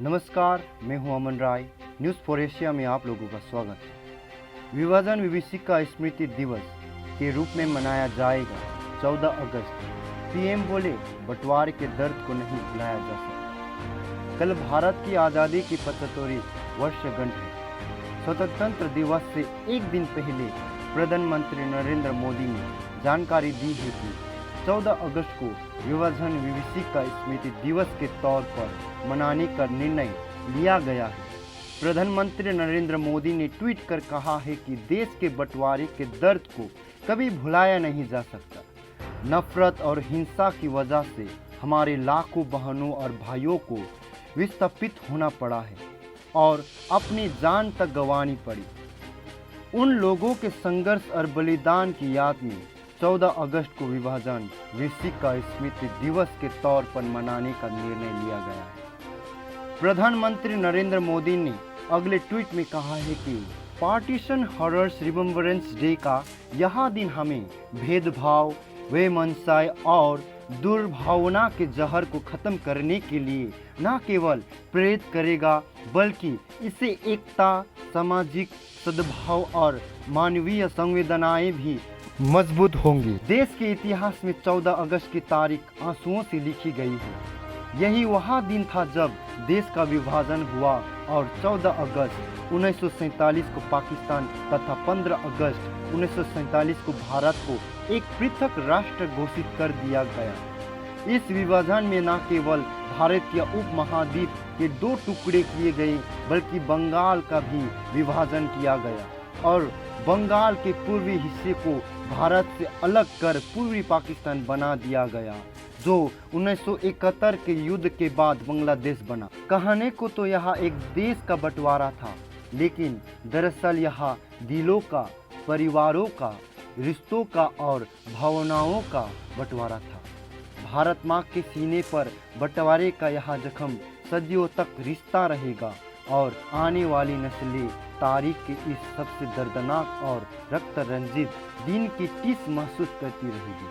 नमस्कार, मैं हूं अमन राय। न्यूज़ फॉर एशिया में आप लोगों का स्वागत है। विभाजन विभीषिका स्मृति दिवस के रूप में मनाया जाएगा 14 अगस्त। पीएम बोले, बंटवारे के दर्द को नहीं भुलाया जा सकता। कल भारत की आज़ादी की 75वीं वर्षगांठ है। स्वतंत्रता दिवस से एक दिन पहले प्रधानमंत्री नरेंद्र मोदी ने जानकारी दी है कि 14 अगस्त को विभाजन विभीषिका स्मृति दिवस के तौर पर मनाने का निर्णय लिया गया है। प्रधानमंत्री नरेंद्र मोदी ने ट्वीट कर कहा है कि देश के बंटवारे के दर्द को कभी भुलाया नहीं जा सकता। नफरत और हिंसा की वजह से हमारे लाखों बहनों और भाइयों को विस्थापित होना पड़ा है और अपनी जान तक गंवानी पड़ी। उन लोगों के संघर्ष और बलिदान की याद में 14 अगस्त को विभाजन विभीषिका स्मृति दिवस के तौर पर मनाने का निर्णय लिया गया है। प्रधानमंत्री नरेंद्र मोदी ने अगले ट्वीट में कहा है कि पार्टीशन हॉरर्स रिमेम्बरेंस डे का यह दिन हमें भेदभाव, वैमनस्य और दुर्भावना के जहर को खत्म करने के लिए न केवल प्रेरित करेगा बल्कि इससे एकता, सामाजिक सद्भाव और मानवीय संवेदनाएं भी मजबूत होंगी। देश के इतिहास में 14 अगस्त की तारीख आंसुओं से लिखी गई है। यही वह दिन था जब देश का विभाजन हुआ और 14 अगस्त 1947 को पाकिस्तान तथा 15 अगस्त 1947 को भारत को एक पृथक राष्ट्र घोषित कर दिया गया। इस विभाजन में न केवल भारतीय उपमहाद्वीप के 2 टुकड़े किए गए बल्कि बंगाल का भी विभाजन किया गया और बंगाल के पूर्वी हिस्से को भारत से अलग कर पूर्वी पाकिस्तान बना दिया गया, जो 1971 के युद्ध के बाद बांग्लादेश बना। कहने को तो यह एक देश का बंटवारा था, लेकिन दरअसल यह दिलों का, परिवारों का, रिश्तों का और भावनाओं का बंटवारा था। भारत माँ के सीने पर बंटवारे का यह जख्म सदियों तक रिश्ता रहेगा और आने वाली नस्लें तारीख के इस सबसे दर्दनाक और रक्त रंजित दिन की टीस महसूस करती रहेगी।